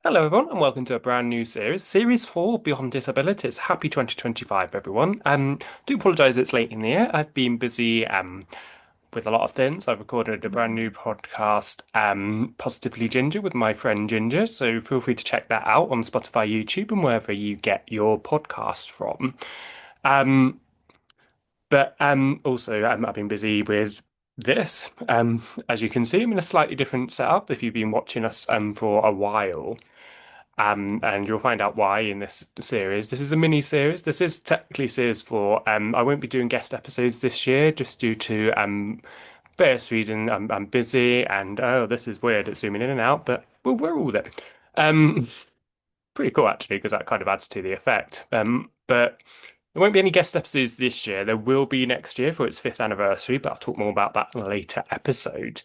Hello, everyone, and welcome to a brand new series, Series 4 Beyond Disabilities. Happy 2025, everyone. Do apologise it's late in the year. I've been busy with a lot of things. I've recorded a brand new podcast, Positively Ginger, with my friend Ginger, so feel free to check that out on Spotify, YouTube, and wherever you get your podcasts from. Um, but also, I've been busy with this. As you can see, I'm in a slightly different setup if you've been watching us for a while. And you'll find out why in this series. This is a mini series. This is technically series four. I won't be doing guest episodes this year just due to various reasons. I'm busy, and oh, this is weird. It's zooming in and out, but we're all there. Um, Pretty cool actually, because that kind of adds to the effect. But there won't be any guest episodes this year. There will be next year for its fifth anniversary, but I'll talk more about that in a later episode.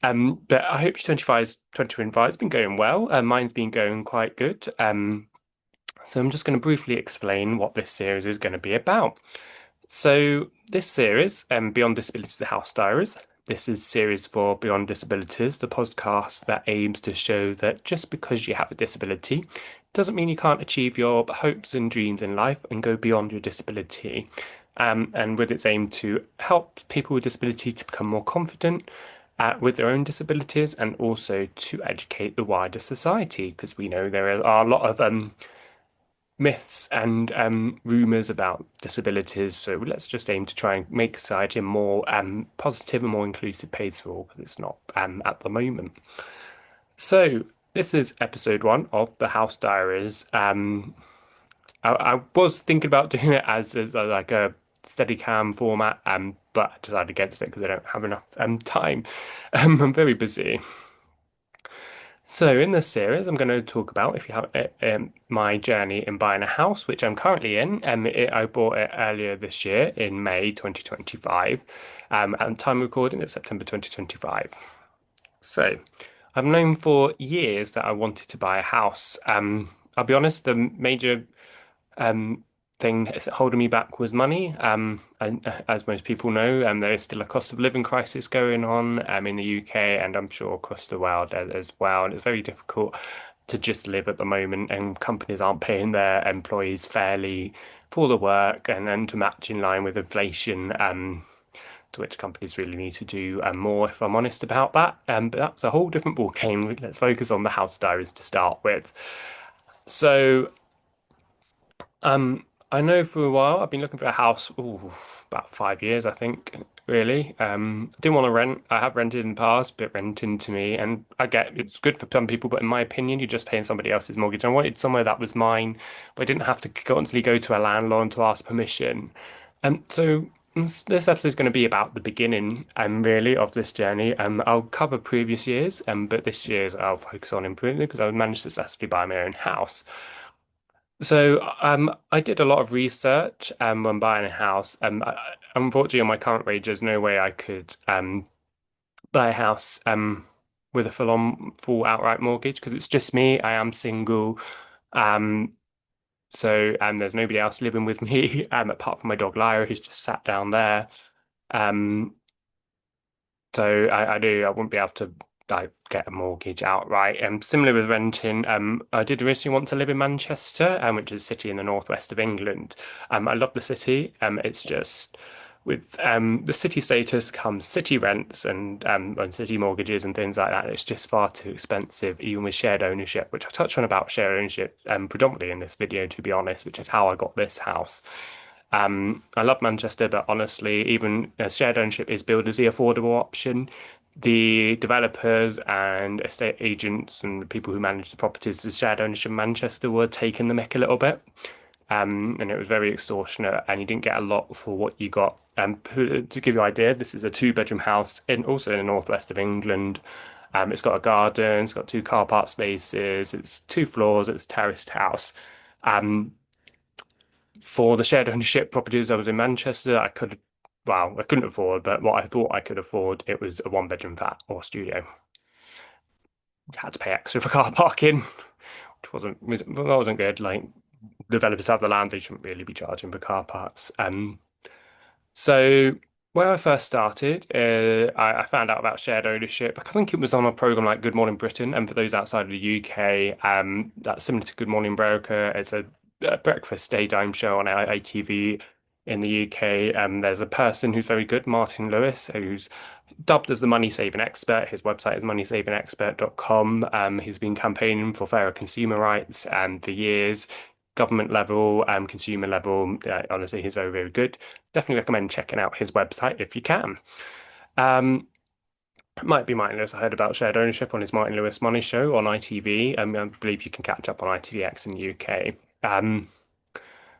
But I hope 2025 has been going well. Mine's been going quite good. So I'm just going to briefly explain what this series is going to be about. So this series, Beyond Disabilities, the House Diaries, this is series for Beyond Disabilities, the podcast that aims to show that just because you have a disability doesn't mean you can't achieve your hopes and dreams in life and go beyond your disability. And with its aim to help people with disability to become more confident with their own disabilities and also to educate the wider society, because we know there are a lot of myths and rumors about disabilities. So let's just aim to try and make society a more positive and more inclusive place for all, because it's not at the moment. So this is episode one of the House Diaries. I was thinking about doing it as like a Steadicam format, but I decided against it because I don't have enough time. I'm very busy. So, in this series, I'm going to talk about if you have my journey in buying a house, which I'm currently in. I bought it earlier this year in May 2025. And time recording is September 2025. So, I've known for years that I wanted to buy a house. I'll be honest, the major um, thing holding me back was money. And as most people know, there is still a cost of living crisis going on in the UK, and I'm sure across the world as well. And it's very difficult to just live at the moment, and companies aren't paying their employees fairly for the work and to match in line with inflation. To which companies really need to do more, if I'm honest about that. But that's a whole different ball game. Let's focus on the house diaries to start with. So, I know for a while I've been looking for a house, about 5 years, I think, really. I didn't want to rent. I have rented in the past, but renting to me, and I get it's good for some people, but in my opinion, you're just paying somebody else's mortgage. I wanted somewhere that was mine, but I didn't have to constantly go to a landlord to ask permission. So this episode is going to be about the beginning, really, of this journey. I'll cover previous years, but this year's I'll focus on improving because I managed to successfully buy my own house. So I did a lot of research when buying a house. Unfortunately, on my current wage, there's no way I could buy a house with a full outright mortgage because it's just me. I am single. Um, so there's nobody else living with me apart from my dog Lyra, who's just sat down there. Um, so I wouldn't be able to like get a mortgage outright. Similar with renting, I did originally want to live in Manchester, which is a city in the northwest of England. I love the city. It's just with the city status comes city rents and city mortgages and things like that. It's just far too expensive, even with shared ownership, which I touch on about shared ownership predominantly in this video, to be honest, which is how I got this house. I love Manchester, but honestly, even shared ownership is billed as the affordable option. The developers and estate agents and the people who manage the properties with shared ownership in Manchester were taking the mick a little bit. And it was very extortionate, and you didn't get a lot for what you got. To give you an idea, this is a two-bedroom house in also in the northwest of England. It's got a garden, it's got two car park spaces, it's two floors, it's a terraced house. Um, for the shared ownership properties I was in Manchester, I couldn't afford, but what I thought I could afford, it was a one bedroom flat or studio. You had to pay extra for car parking, which wasn't good. Like developers have the land, they shouldn't really be charging for car parks. So Where I first started, I found out about shared ownership. I think it was on a program like Good Morning Britain, and for those outside of the UK, that's similar to Good Morning America. It's a breakfast daytime show on ITV in the UK. There's a person who's very good, Martin Lewis, who's dubbed as the money saving expert. His website is moneysavingexpert.com. He's been campaigning for fairer consumer rights for years, government level, consumer level. Honestly, he's very, very good. Definitely recommend checking out his website if you can. Um, it might be Martin Lewis. I heard about shared ownership on his Martin Lewis Money Show on ITV. I believe you can catch up on ITVX in the UK.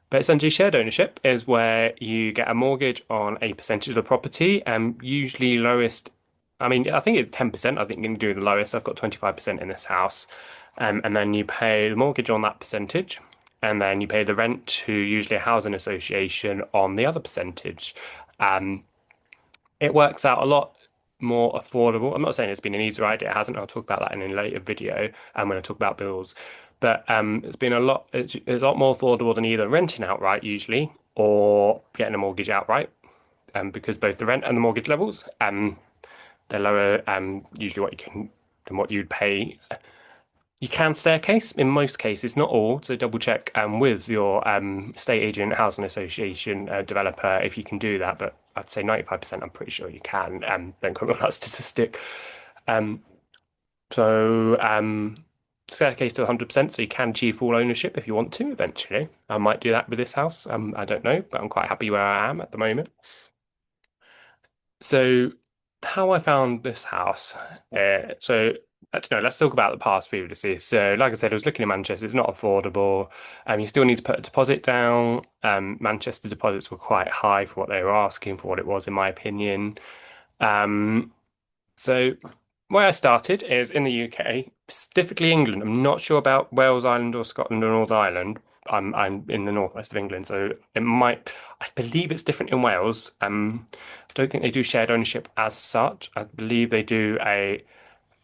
But essentially, shared ownership is where you get a mortgage on a percentage of the property, usually lowest. I mean, I think it's 10%. I think you can do the lowest. I've got 25% in this house. And then you pay the mortgage on that percentage, and then you pay the rent to usually a housing association on the other percentage. Um, it works out a lot more affordable. I'm not saying it's been an easy ride, it hasn't. I'll talk about that in a later video and when I talk about bills. But it's been it's a lot more affordable than either renting outright usually or getting a mortgage outright. Because both the rent and the mortgage levels, they're lower usually what you can than what you'd pay. You can staircase in most cases, not all. So double check with your estate agent, housing association, developer if you can do that. But I'd say 95%. I'm pretty sure you can. Don't quote me on that statistic. Um, so staircase to 100%. So you can achieve full ownership if you want to eventually. I might do that with this house. I don't know, but I'm quite happy where I am at the moment. So, how I found this house. Actually, no, let's talk about the past previously. So, like I said, I was looking in Manchester. It's not affordable. You still need to put a deposit down. Manchester deposits were quite high for what they were asking for what it was, in my opinion. Um, so, where I started is in the UK, specifically England. I'm not sure about Wales Island or Scotland or Northern Ireland. I'm in the northwest of England, so it might. I believe it's different in Wales. I don't think they do shared ownership as such. I believe they do a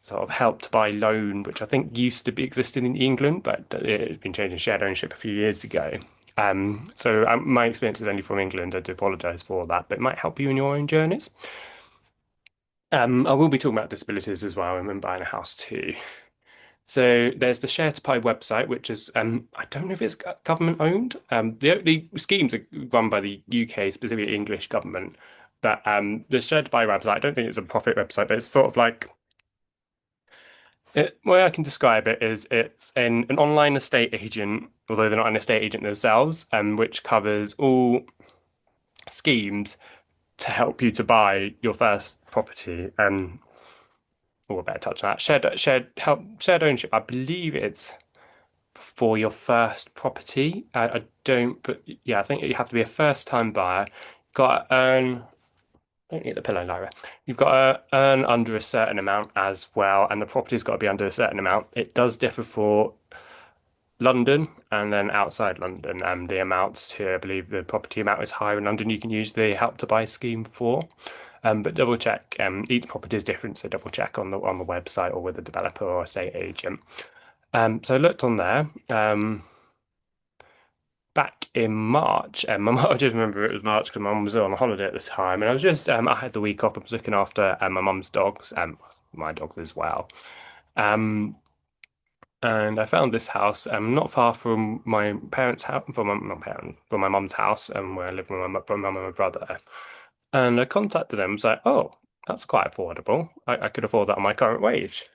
sort of help to buy loan, which I think used to be existing in England, but it's been changed to shared ownership a few years ago. My experience is only from England. I do apologise for that, but it might help you in your own journeys. I will be talking about disabilities as well and buying a house too. So there's the Share to Buy website, which is I don't know if it's government owned. The schemes are run by the UK, specifically English government. But the Share to Buy website, I don't think it's a profit website, but it's sort of like way I can describe it is it's an online estate agent, although they're not an estate agent themselves, which covers all schemes to help you to buy your first property. Oh, I better touch on that. Shared ownership. I believe it's for your first property. I don't, but yeah, I think you have to be a first-time buyer. Got to earn. Don't need the pillow, Lyra. You've got to earn under a certain amount as well, and the property's got to be under a certain amount. It does differ for London and then outside London. The amounts to, I believe, the property amount is higher in London. You can use the Help to Buy scheme for. But double check. Each property is different, so double check on the website or with a developer or estate agent. So I looked on there. Back in March, I just remember it was March because my mum was on holiday at the time, and I was just I had the week off. I was looking after my mum's dogs, my dogs as well. Um, and I found this house not far from my parents' house, from my mum's house, where I live with my mum and my brother. And I contacted them. I was like, "Oh, that's quite affordable. I could afford that on my current wage."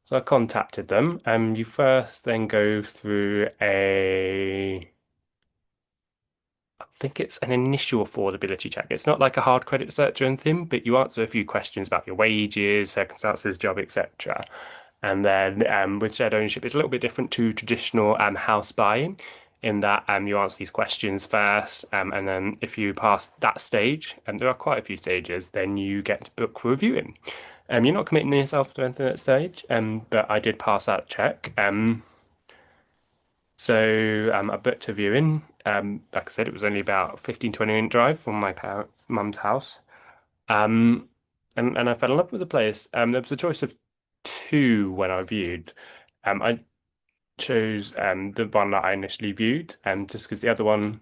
So I contacted them. You first then go through I think it's an initial affordability check. It's not like a hard credit search or anything, but you answer a few questions about your wages, circumstances, job, etc. And then with shared ownership, it's a little bit different to traditional house buying in that you answer these questions first, and then if you pass that stage, and there are quite a few stages, then you get to book for reviewing. You're not committing yourself to anything at that stage, but I did pass that check. So I booked a viewing. Like I said, it was only about 15-20 minute drive from my mum's house. Um, and I fell in love with the place. There was a choice of two when I viewed. I chose the one that I initially viewed, just because the other one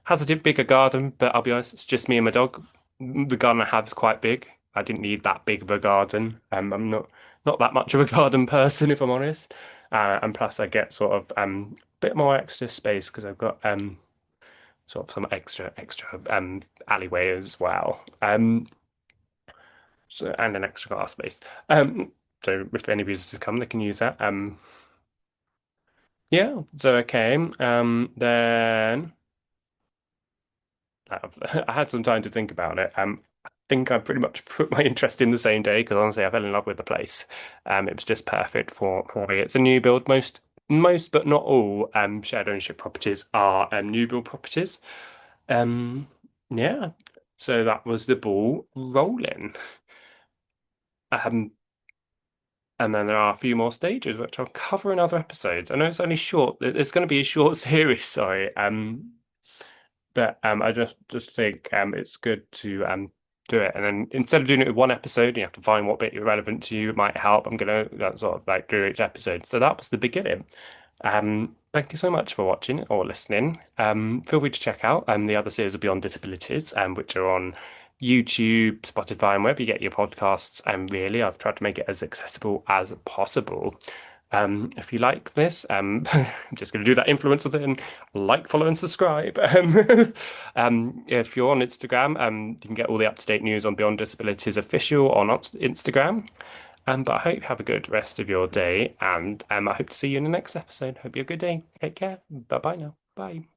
has a bigger garden, but I'll be honest, it's just me and my dog. the garden I have is quite big. I didn't need that big of a garden. I'm not that much of a garden person, if I'm honest. And plus, I get sort of bit more extra space because I've got sort of some extra alleyway as well. So, and an extra car space. So if any visitors come, they can use that. Yeah. So okay. Then. I had some time to think about it. I think I pretty much put my interest in the same day because honestly, I fell in love with the place. It was just perfect for me. It's a new build. Most, but not all, shared ownership properties are new build properties. Um, yeah. So that was the ball rolling. Um, and then there are a few more stages which I'll cover in other episodes. I know it's only short. It's going to be a short series. Sorry. But I just think it's good to do it, and then instead of doing it with one episode, you have to find what bit you're relevant to you. It might help. I'm gonna sort of like do each episode. So that was the beginning. Thank you so much for watching or listening. Feel free to check out the other series of Beyond Disabilities, which are on YouTube, Spotify, and wherever you get your podcasts. And really, I've tried to make it as accessible as possible. If you like this, I'm just going to do that influencer thing, like, follow, and subscribe. If you're on Instagram, you can get all the up-to-date news on Beyond Disabilities official on Instagram. But I hope you have a good rest of your day, and I hope to see you in the next episode. Hope you have a good day. Take care. Bye bye now. Bye.